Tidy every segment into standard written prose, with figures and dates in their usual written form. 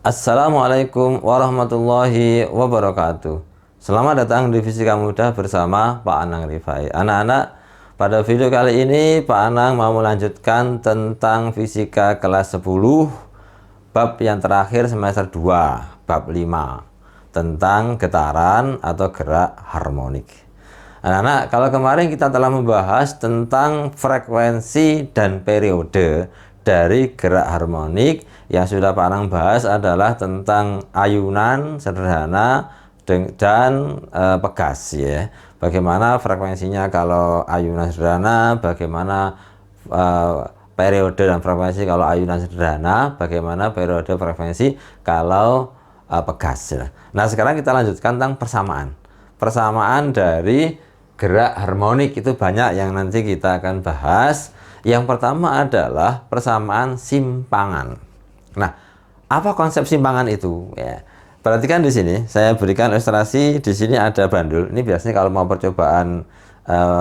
Assalamualaikum warahmatullahi wabarakatuh. Selamat datang di Fisika Mudah bersama Pak Anang Rifai. Anak-anak, pada video kali ini Pak Anang mau melanjutkan tentang fisika kelas 10 bab yang terakhir semester 2, bab 5, tentang getaran atau gerak harmonik. Anak-anak, kalau kemarin kita telah membahas tentang frekuensi dan periode dari gerak harmonik, yang sudah Pak Anang bahas adalah tentang ayunan sederhana dan pegas ya. Bagaimana frekuensinya kalau ayunan sederhana, bagaimana periode dan frekuensi kalau ayunan sederhana, bagaimana periode frekuensi kalau pegas ya. Nah, sekarang kita lanjutkan tentang persamaan dari gerak harmonik. Itu banyak yang nanti kita akan bahas. Yang pertama adalah persamaan simpangan. Nah, apa konsep simpangan itu? Ya, perhatikan di sini, saya berikan ilustrasi. Di sini ada bandul. Ini biasanya kalau mau percobaan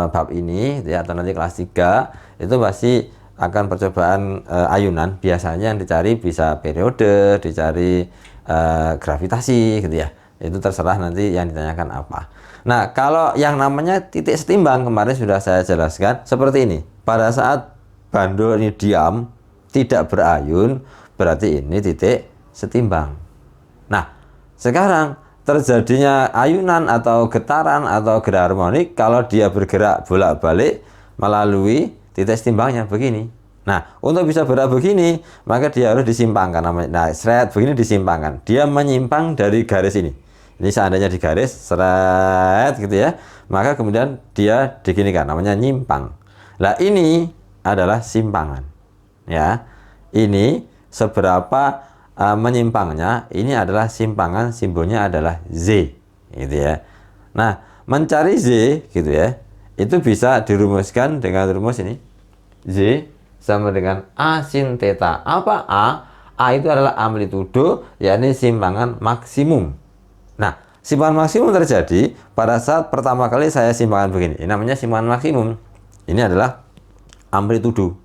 bab ini, ya, atau nanti kelas 3, itu pasti akan percobaan ayunan. Biasanya yang dicari bisa periode, dicari gravitasi, gitu ya. Itu terserah nanti yang ditanyakan apa. Nah, kalau yang namanya titik setimbang kemarin sudah saya jelaskan seperti ini. Pada saat bandul ini diam, tidak berayun, berarti ini titik setimbang. Nah, sekarang terjadinya ayunan atau getaran atau gerak harmonik kalau dia bergerak bolak-balik melalui titik setimbangnya begini. Nah, untuk bisa bergerak begini, maka dia harus disimpangkan namanya. Nah, seret begini disimpangkan. Dia menyimpang dari garis ini. Ini seandainya di garis seret gitu ya, maka kemudian dia diginikan, namanya nyimpang. Nah, ini adalah simpangan. Ya, ini seberapa menyimpangnya. Ini adalah simpangan, simbolnya adalah Z, gitu ya. Nah, mencari Z, gitu ya, itu bisa dirumuskan dengan rumus ini. Z sama dengan A sin theta. Apa A? A itu adalah amplitudo, yakni simpangan maksimum. Nah, simpangan maksimum terjadi pada saat pertama kali saya simpangan begini. Ini namanya simpangan maksimum. Ini adalah amplitudo.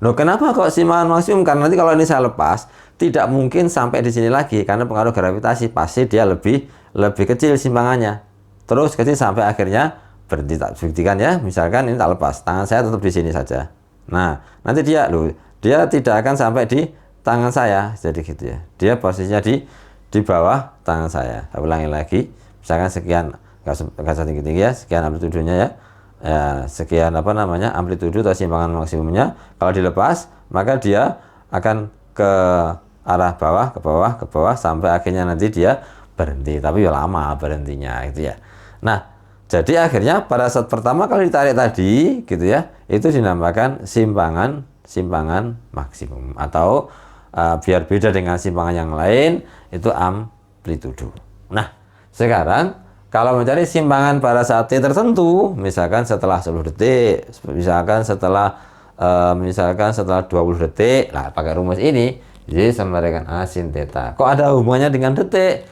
Loh, kenapa kok simpangan maksimum? Karena nanti kalau ini saya lepas, tidak mungkin sampai di sini lagi karena pengaruh gravitasi. Pasti dia lebih kecil simpangannya. Terus kecil sampai akhirnya berhenti. Tak buktikan ya. Misalkan ini tak lepas, tangan saya tetap di sini saja. Nah, nanti dia tidak akan sampai di tangan saya. Jadi gitu ya. Dia posisinya di bawah tangan saya. Saya ulangi lagi. Misalkan sekian, nggak tinggi-tinggi ya, sekian amplitudonya ya. Ya, sekian amplitudo atau simpangan maksimumnya. Kalau dilepas, maka dia akan ke arah bawah, ke bawah sampai akhirnya nanti dia berhenti. Tapi ya lama berhentinya gitu ya. Nah, jadi akhirnya pada saat pertama kali ditarik tadi gitu ya, itu dinamakan simpangan maksimum, atau biar beda dengan simpangan yang lain, itu amplitudo. Nah, sekarang kalau mencari simpangan pada saat T tertentu, misalkan setelah 10 detik, misalkan setelah 20 detik, nah pakai rumus ini, Y sama dengan A sin theta. Kok ada hubungannya dengan detik?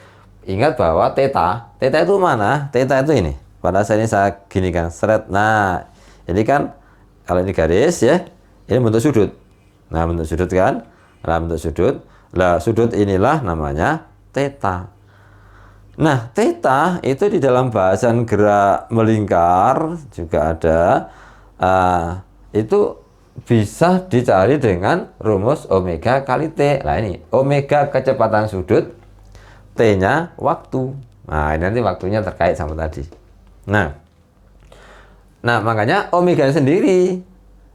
Ingat bahwa theta itu mana? Theta itu ini. Pada saat ini saya ginikan, seret. Nah, ini kan kalau ini garis ya, ini bentuk sudut. Nah, bentuk sudut kan? Nah, bentuk sudut. Nah, sudut inilah namanya theta. Nah, theta itu di dalam bahasan gerak melingkar juga ada. Itu bisa dicari dengan rumus omega kali T. Nah, ini omega kecepatan sudut, T-nya waktu. Nah, ini nanti waktunya terkait sama tadi. Nah, makanya omega sendiri,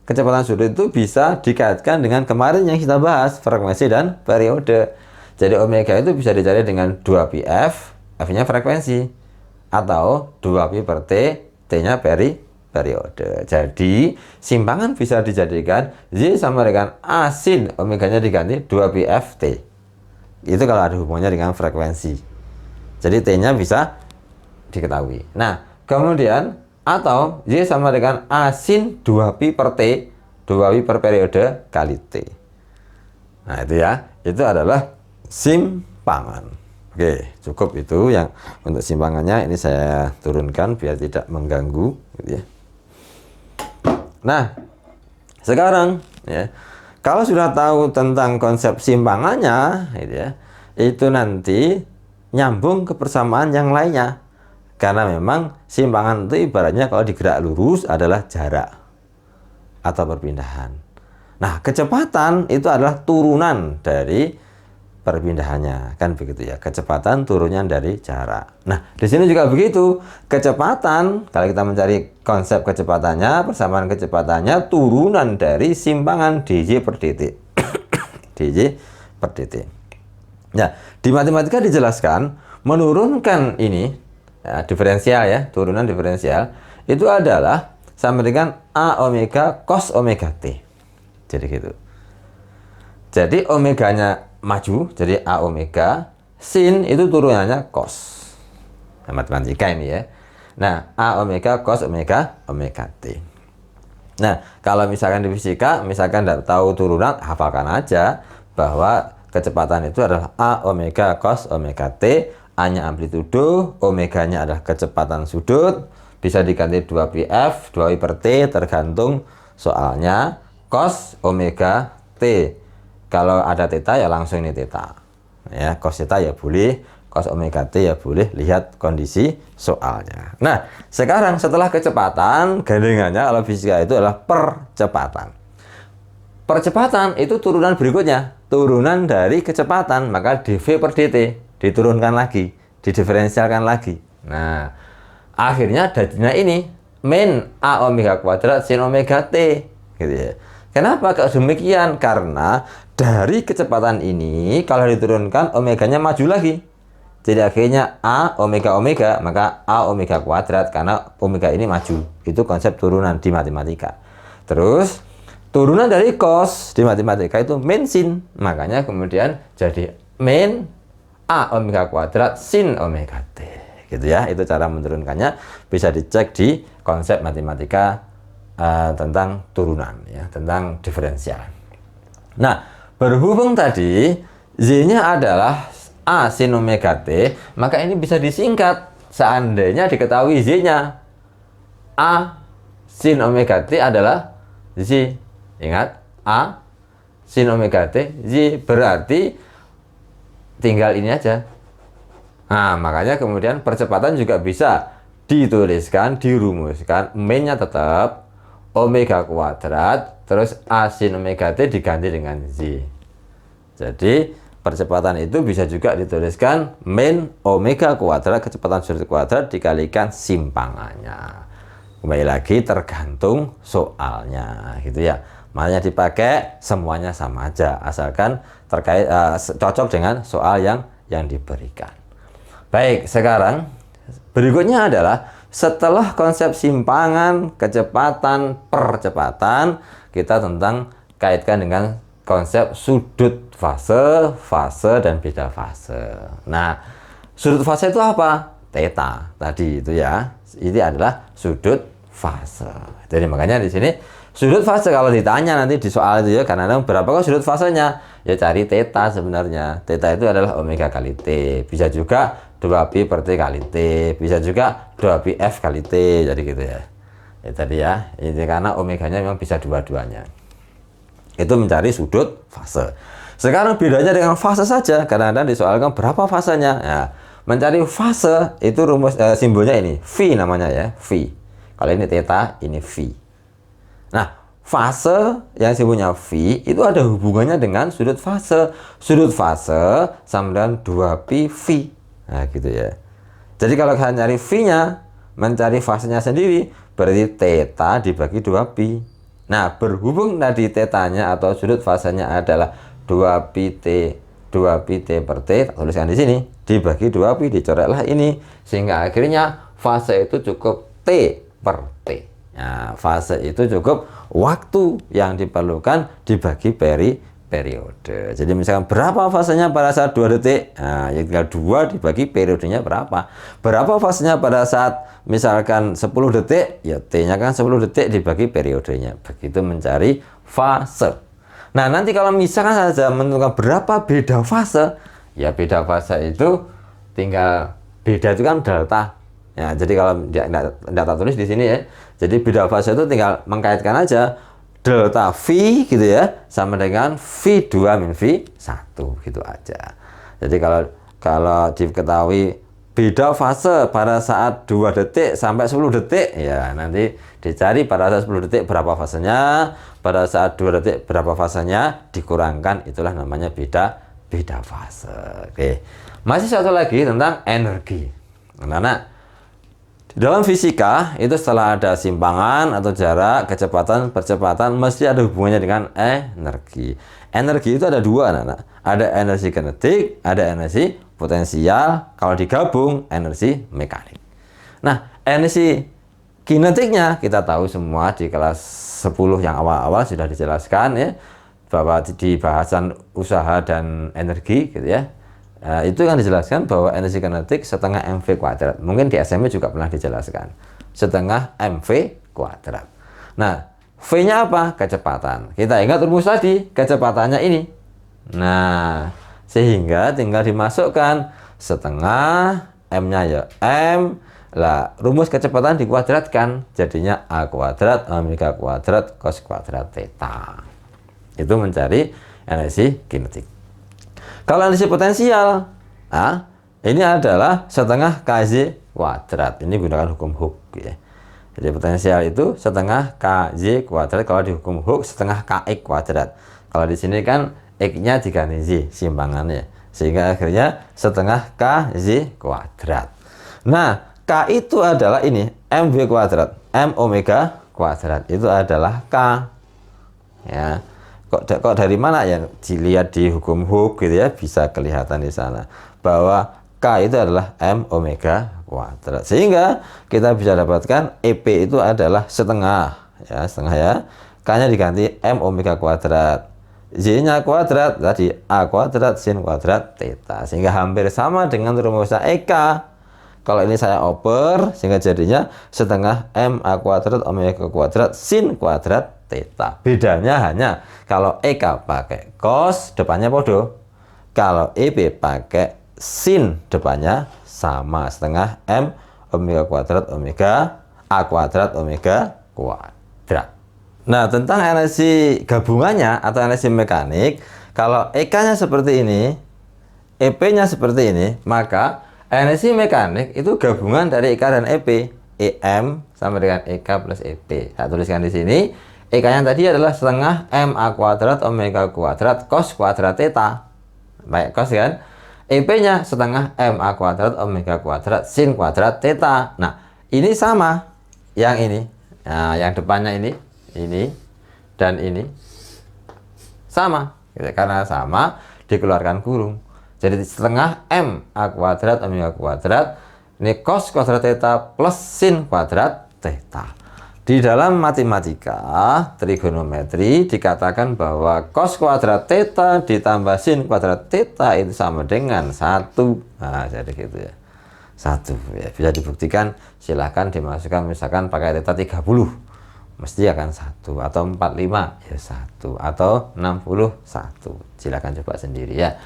kecepatan sudut itu bisa dikaitkan dengan kemarin yang kita bahas, frekuensi dan periode. Jadi omega itu bisa dicari dengan 2πf, F-nya frekuensi, atau 2π per T, T-nya periode. Jadi simpangan bisa dijadikan Y sama dengan A sin omeganya diganti 2πf T. Itu kalau ada hubungannya dengan frekuensi. Jadi T-nya bisa diketahui. Nah, kemudian atau Y sama dengan A sin 2π per T, 2π per periode kali T. Nah, itu ya. Itu adalah simpangan. Oke, cukup itu yang untuk simpangannya. Ini saya turunkan biar tidak mengganggu gitu ya. Nah, sekarang ya, kalau sudah tahu tentang konsep simpangannya gitu ya, itu nanti nyambung ke persamaan yang lainnya. Karena memang simpangan itu ibaratnya kalau digerak lurus adalah jarak atau perpindahan. Nah, kecepatan itu adalah turunan dari perpindahannya, kan begitu ya. Kecepatan turunan dari jarak. Nah, di sini juga begitu. Kecepatan, kalau kita mencari konsep kecepatannya, persamaan kecepatannya turunan dari simpangan dj per dt. dj per dt. Nah, di matematika dijelaskan menurunkan ini ya, diferensial ya, turunan diferensial itu adalah sama dengan A omega cos omega T. Jadi gitu. Jadi omeganya maju, jadi A omega, sin itu turunannya cos. Nah, matematika ini ya. Nah, A omega cos omega omega T. Nah, kalau misalkan di fisika, misalkan tidak tahu turunan, hafalkan aja bahwa kecepatan itu adalah A omega cos omega T. A-nya amplitudo, omeganya adalah kecepatan sudut, bisa diganti 2πf, 2i per T, tergantung soalnya. Cos omega T, kalau ada theta ya langsung ini theta ya, cos theta ya boleh, cos omega T ya boleh, lihat kondisi soalnya. Nah, sekarang setelah kecepatan, gandengannya kalau fisika itu adalah percepatan. Percepatan itu turunan berikutnya, turunan dari kecepatan, maka dv per dt diturunkan lagi, didiferensialkan lagi. Nah, akhirnya jadinya ini min A omega kuadrat sin omega T gitu ya. Kenapa kalau demikian? Karena dari kecepatan ini kalau diturunkan omeganya maju lagi. Jadi akhirnya A omega omega, maka A omega kuadrat karena omega ini maju. Itu konsep turunan di matematika. Terus turunan dari cos di matematika itu min sin. Makanya kemudian jadi min A omega kuadrat sin omega T. Gitu ya. Itu cara menurunkannya, bisa dicek di konsep matematika tentang turunan ya, tentang diferensial. Nah, berhubung tadi Z-nya adalah A sin omega T, maka ini bisa disingkat seandainya diketahui Z-nya. A sin omega T adalah Z. Ingat, A sin omega T Z, berarti tinggal ini aja. Nah, makanya kemudian percepatan juga bisa dituliskan, dirumuskan, min-nya tetap omega kuadrat, terus A sin omega T diganti dengan Z. Jadi percepatan itu bisa juga dituliskan min omega kuadrat, kecepatan sudut kuadrat dikalikan simpangannya. Kembali lagi tergantung soalnya gitu ya. Makanya dipakai semuanya sama aja, asalkan terkait cocok dengan soal yang diberikan. Baik, sekarang berikutnya adalah setelah konsep simpangan, kecepatan, percepatan, kita tentang kaitkan dengan konsep sudut fase, fase, dan beda fase. Nah, sudut fase itu apa? Theta tadi itu ya. Ini adalah sudut fase. Jadi makanya di sini sudut fase kalau ditanya nanti di soal itu ya, karena berapa kok sudut fasenya? Ya cari theta sebenarnya. Theta itu adalah omega kali T. Bisa juga 2pi per T kali T, bisa juga 2πf kali T, jadi gitu ya. Ya tadi ya, ini karena omeganya memang bisa dua-duanya. Itu mencari sudut fase. Sekarang bedanya dengan fase saja, kadang-kadang disoalkan berapa fasenya. Ya, mencari fase itu rumus simbolnya ini, V namanya ya, V. Kalau ini theta, ini V. Nah, fase yang simbolnya V itu ada hubungannya dengan sudut fase. Sudut fase sama dengan 2pi V. Nah gitu ya. Jadi kalau kalian cari V-nya, mencari fasenya sendiri, berarti theta dibagi 2pi. Nah, berhubung tadi tetanya atau sudut fasenya adalah 2pi T per T, tuliskan di sini, dibagi 2pi, dicoretlah ini, sehingga akhirnya fase itu cukup T per T. Nah, fase itu cukup waktu yang diperlukan dibagi periode. Jadi misalkan berapa fasenya pada saat 2 detik, nah ya tinggal 2 dibagi periodenya berapa. Berapa fasenya pada saat misalkan 10 detik, ya T-nya kan 10 detik dibagi periodenya. Begitu mencari fase. Nah, nanti kalau misalkan saja menentukan berapa beda fase, ya beda fase itu tinggal beda itu kan delta. Ya, jadi kalau tidak tulis di sini ya. Jadi beda fase itu tinggal mengkaitkan aja delta V gitu ya sama dengan V2 min V1 gitu aja. Jadi kalau diketahui beda fase pada saat 2 detik sampai 10 detik, ya nanti dicari pada saat 10 detik berapa fasenya, pada saat 2 detik berapa fasenya, dikurangkan, itulah namanya beda fase. Oke. Masih satu lagi tentang energi. Nah, di dalam fisika itu setelah ada simpangan atau jarak, kecepatan, percepatan mesti ada hubungannya dengan energi. Energi itu ada dua, anak-anak. Ada energi kinetik, ada energi potensial. Kalau digabung, energi mekanik. Nah, energi kinetiknya kita tahu semua di kelas 10 yang awal-awal sudah dijelaskan ya, bahwa di bahasan usaha dan energi gitu ya. Itu yang dijelaskan bahwa energi kinetik setengah mv kuadrat. Mungkin di SMP juga pernah dijelaskan. Setengah mv kuadrat. Nah, V-nya apa? Kecepatan. Kita ingat rumus tadi, kecepatannya ini. Nah, sehingga tinggal dimasukkan setengah, M-nya ya M. Lah, rumus kecepatan dikuadratkan. Jadinya A kuadrat, omega kuadrat, cos kuadrat theta. Itu mencari energi kinetik. Kalau energi potensial, ini adalah setengah kj kuadrat. Ini gunakan hukum Hooke ya. Jadi potensial itu setengah kj kuadrat. Kalau di hukum Hooke setengah kx kuadrat. Kalau di sini kan x-nya diganti z simpangannya, sehingga akhirnya setengah kj kuadrat. Nah, k itu adalah ini mv kuadrat, m omega kuadrat itu adalah k. Ya. Kok dari mana ya? Dilihat di hukum Hooke gitu ya, bisa kelihatan di sana bahwa K itu adalah M omega kuadrat. Sehingga kita bisa dapatkan EP itu adalah setengah ya, setengah ya. K-nya diganti M omega kuadrat. Z-nya kuadrat tadi A kuadrat sin kuadrat theta. Sehingga hampir sama dengan rumusnya EK. Kalau ini saya oper, sehingga jadinya setengah M A kuadrat omega kuadrat sin kuadrat theta. Bedanya hanya kalau EK pakai cos, depannya podo. Kalau EP pakai sin, depannya sama, setengah M omega kuadrat omega A kuadrat omega kuadrat. Nah, tentang energi gabungannya atau energi mekanik, kalau EK-nya seperti ini, EP-nya seperti ini, maka energi mekanik itu gabungan dari EK dan EP. EM sama dengan EK plus EP. Saya tuliskan di sini. EK-nya tadi adalah setengah M A kuadrat omega kuadrat cos kuadrat theta. Baik, cos kan? EP-nya setengah M A kuadrat omega kuadrat sin kuadrat theta. Nah, ini sama. Yang ini. Nah, yang depannya ini dan ini sama. Karena sama, dikeluarkan kurung. Jadi setengah M A kuadrat omega kuadrat ini cos kuadrat theta plus sin kuadrat theta. Di dalam matematika trigonometri dikatakan bahwa cos kuadrat theta ditambah sin kuadrat theta itu sama dengan 1. Nah, jadi gitu ya. 1 ya. Bisa dibuktikan, silahkan dimasukkan misalkan pakai theta 30. Mesti akan 1 atau 45 ya 1 atau 61. Silahkan coba sendiri ya.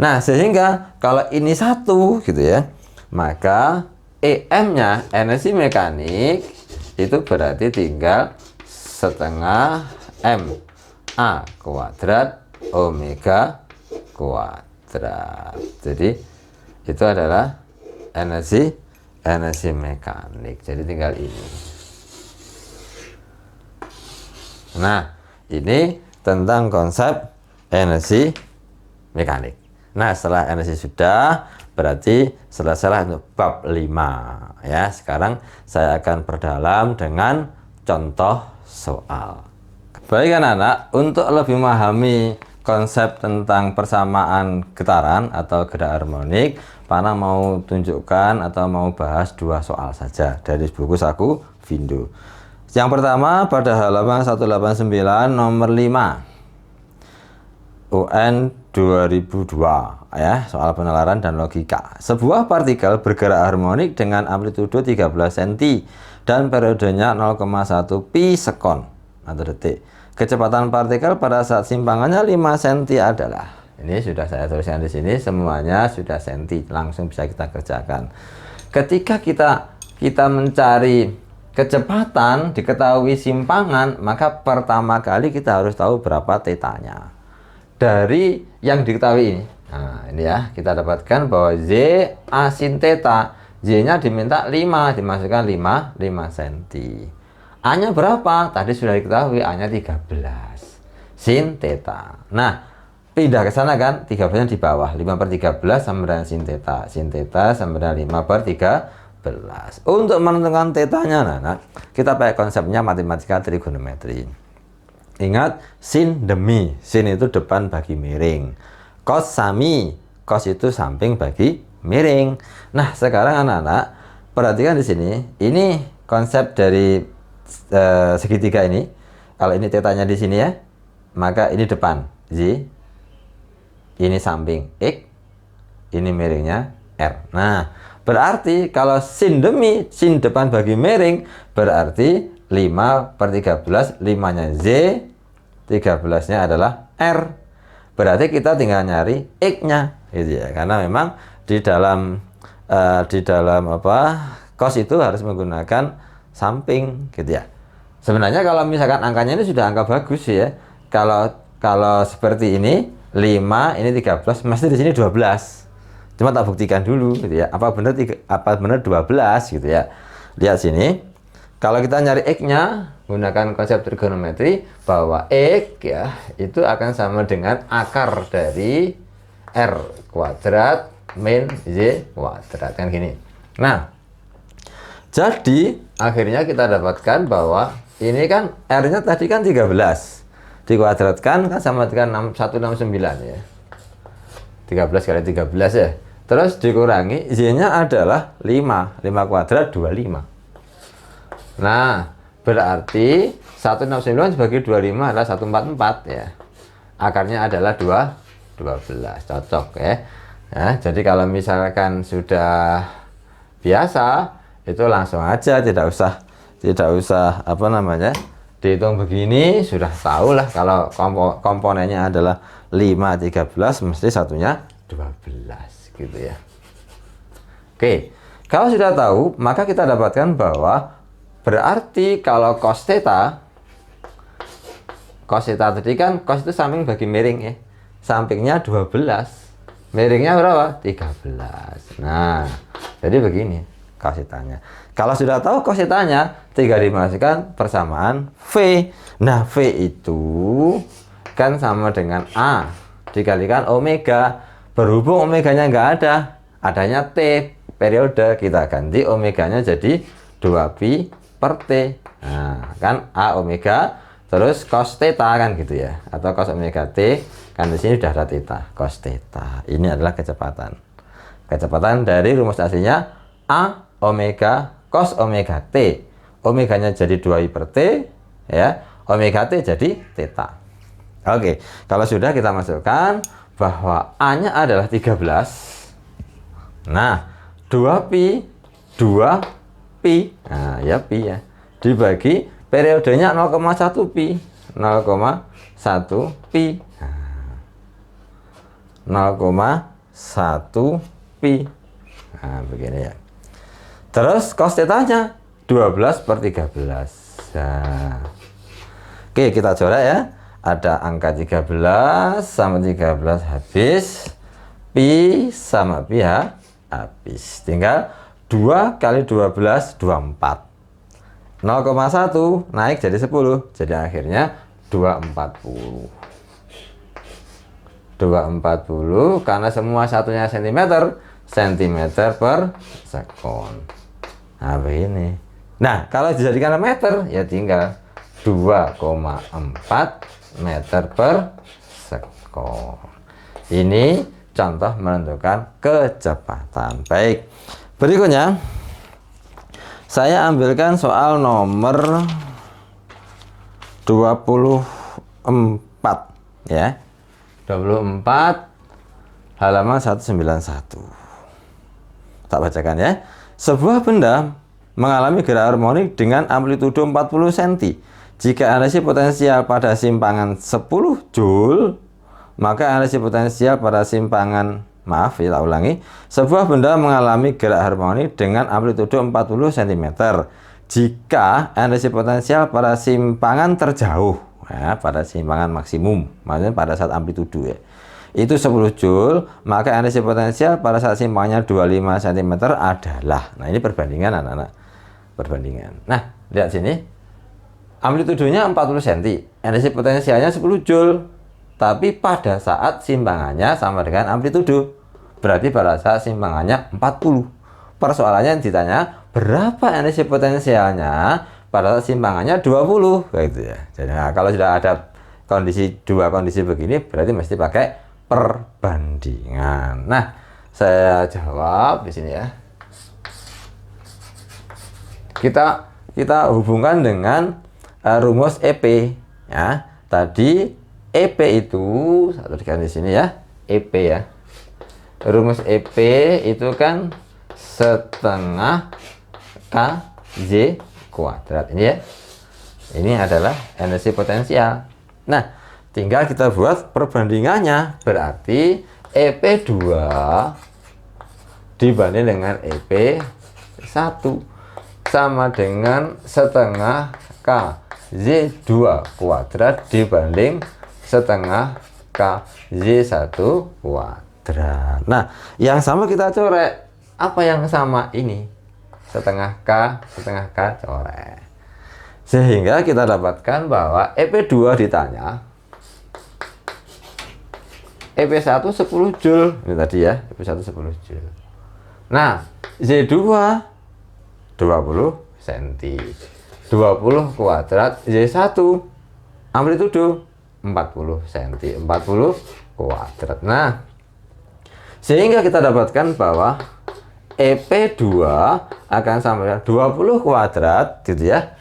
Nah, sehingga kalau ini 1 gitu ya, maka EM-nya energi mekanik itu berarti tinggal setengah M A kuadrat omega kuadrat. Jadi itu adalah energi mekanik. Jadi tinggal ini. Nah, ini tentang konsep energi mekanik. Nah, setelah energi sudah, berarti selesai untuk bab 5 ya. Sekarang saya akan perdalam dengan contoh soal. Baik anak-anak, untuk lebih memahami konsep tentang persamaan getaran atau gerak harmonik, Pak Anang mau tunjukkan atau mau bahas 2 soal saja dari buku saku Vindo. Yang pertama pada halaman 189 nomor 5 UN 2002 ya, soal penalaran dan logika. Sebuah partikel bergerak harmonik dengan amplitudo 13 cm dan periodenya 0,1 pi sekon atau detik. Kecepatan partikel pada saat simpangannya 5 cm adalah. Ini sudah saya tuliskan di sini, semuanya sudah cm, langsung bisa kita kerjakan. Ketika kita mencari kecepatan, diketahui simpangan, maka pertama kali kita harus tahu berapa tetanya. dari yang diketahui ini. Nah, ini ya, kita dapatkan bahwa Z A sin theta. Z-nya diminta 5, dimasukkan 5 cm. A-nya berapa? Tadi sudah diketahui, A-nya 13 sin theta. Nah, pindah ke sana kan, 13-nya di bawah. 5/13 sama dengan sin theta. Sin theta sama dengan 5/13. Untuk menentukan tetanya, nah, kita pakai konsepnya matematika trigonometri. Ingat, sin demi. Sin itu depan bagi miring. Cos sami. Cos itu samping bagi miring. Nah, sekarang anak-anak perhatikan di sini. Ini konsep dari segitiga ini. Kalau ini tetanya di sini ya, maka ini depan Z, ini samping X, ini miringnya R. Nah, berarti kalau sin demi, sin depan bagi miring, berarti 5/13, 5-nya Z, 13-nya adalah R. Berarti kita tinggal nyari X-nya, gitu ya. Karena memang di dalam cos itu harus menggunakan samping, gitu ya. Sebenarnya kalau misalkan angkanya ini sudah angka bagus ya. Kalau seperti ini 5, ini 13, mesti di sini 12. Cuma tak buktikan dulu, gitu ya. Apa benar 12, gitu ya. Lihat sini. Kalau kita nyari X-nya menggunakan konsep trigonometri, bahwa X ya itu akan sama dengan akar dari R kuadrat min Z kuadrat, kan gini. Nah, jadi akhirnya kita dapatkan bahwa ini kan R-nya tadi kan 13 dikuadratkan kan sama dengan 169 ya. 13 kali 13 ya. Terus dikurangi Z-nya adalah 5 kuadrat 25. Nah, berarti 169 sebagai 25 adalah 144 ya. Akarnya adalah 12. Cocok ya. Nah, jadi kalau misalkan sudah biasa, itu langsung aja, tidak usah dihitung begini, sudah tahu lah kalau komponennya adalah 5, 13, mesti satunya 12 gitu ya. Oke, kalau sudah tahu, maka kita dapatkan bahwa berarti kalau cos theta tadi kan, cos itu samping bagi miring ya. Sampingnya 12. Miringnya berapa? 13. Nah, jadi begini cos thetanya. Kalau sudah tahu cos thetanya, tinggal dimasukkan persamaan V. Nah, V itu kan sama dengan A dikalikan omega. Berhubung omeganya nggak ada, adanya T periode, kita ganti omeganya jadi 2pi/T. Nah, kan A omega terus cos theta kan gitu ya, atau cos omega T, kan di sini sudah ada theta, cos theta. Ini adalah kecepatan dari rumus aslinya A omega cos omega T. Omeganya jadi 2i/T ya, omega T jadi theta. Oke, kalau sudah kita masukkan bahwa A-nya adalah 13. Nah, 2pi nah ya pi ya, dibagi periodenya 0,1 pi, 0,1 pi, 0,1 pi. Nah, begini ya. Terus cos theta-nya 12/13. Nah, oke, kita coret ya. Ada angka 13 sama 13 habis, pi sama pi habis. Tinggal 2 kali 12, 24. 0,1 naik jadi 10. Jadi akhirnya 240. 240 karena semua satunya cm per sekon. Nah, begini. Nah, kalau dijadikan meter ya tinggal 2,4 meter per sekon. Ini contoh menentukan kecepatan. Baik, berikutnya saya ambilkan soal nomor 24 ya. 24 halaman 191. Tak bacakan ya. Sebuah benda mengalami gerak harmonik dengan amplitudo 40 cm. Jika energi potensial pada simpangan 10 Joule, maka energi potensial pada simpangan, tak ulangi, sebuah benda mengalami gerak harmonik dengan amplitudo 40 cm. Jika energi potensial pada simpangan terjauh, ya, pada keseimbangan maksimum, maksudnya pada saat amplitudo ya, itu 10 Joule, maka energi potensial pada saat keseimbangannya 25 cm adalah, nah ini perbandingan anak-anak, perbandingan. Nah, lihat sini, amplitudonya 40 cm, energi potensialnya 10 Joule, tapi pada saat simbangannya sama dengan amplitudo, berarti pada saat simbangannya 40. Persoalannya yang ditanya, berapa energi potensialnya pada saat simbangannya 20, kayak gitu ya. Jadi nah, kalau sudah ada dua kondisi begini, berarti mesti pakai perbandingan. Nah, saya jawab di sini ya. Kita hubungkan dengan rumus EP ya. Tadi EP itu satu di sini ya, EP ya. Rumus EP itu kan setengah KZ kuadrat ini ya. Ini adalah energi potensial. Nah, tinggal kita buat perbandingannya. Berarti EP2 dibanding dengan EP1 sama dengan setengah KZ2 kuadrat dibanding setengah KZ1 kuadrat. Nah, yang sama kita coret. Apa yang sama ini? Setengah K coret. Sehingga kita dapatkan bahwa EP2 ditanya, EP1 10 Joule. Ini tadi ya, EP1 10 Joule. Nah, Z2 20 cm. 20 kuadrat Z1 amplitudo 40 cm. 40 kuadrat. Nah, sehingga kita dapatkan bahwa EP2 akan sama dengan 20 kuadrat gitu ya.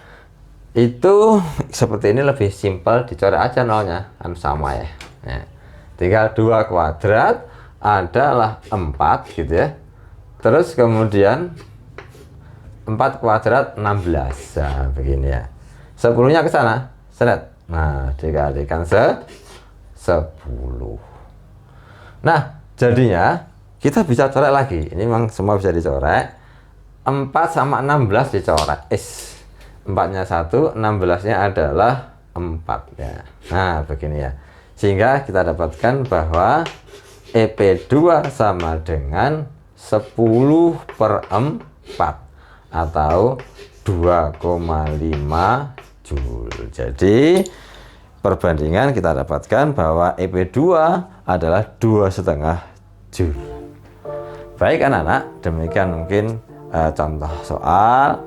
Itu seperti ini, lebih simpel, dicoret aja nolnya kan sama ya. Nah, tinggal 2 kuadrat adalah 4 gitu ya. Terus kemudian 4 kuadrat 16. Nah, begini ya. 10-nya ke sana. Seret. Nah, dikalikan 10. Nah, jadinya kita bisa coret lagi. Ini memang semua bisa dicoret. 4 sama 16 dicoret. 4-nya 1, 16-nya adalah 4 ya. Nah, begini ya. Sehingga kita dapatkan bahwa EP2 sama dengan 10/4 atau 2,5 Joule. Jadi perbandingan kita dapatkan bahwa EP2 adalah 2,5 Joule. Baik anak-anak, demikian mungkin contoh soal.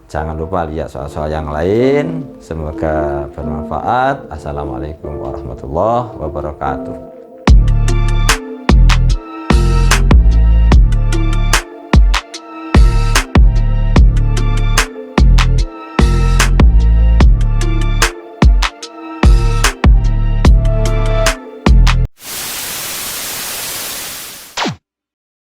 Jangan lupa lihat soal-soal yang lain. Semoga bermanfaat. Assalamualaikum warahmatullahi wabarakatuh.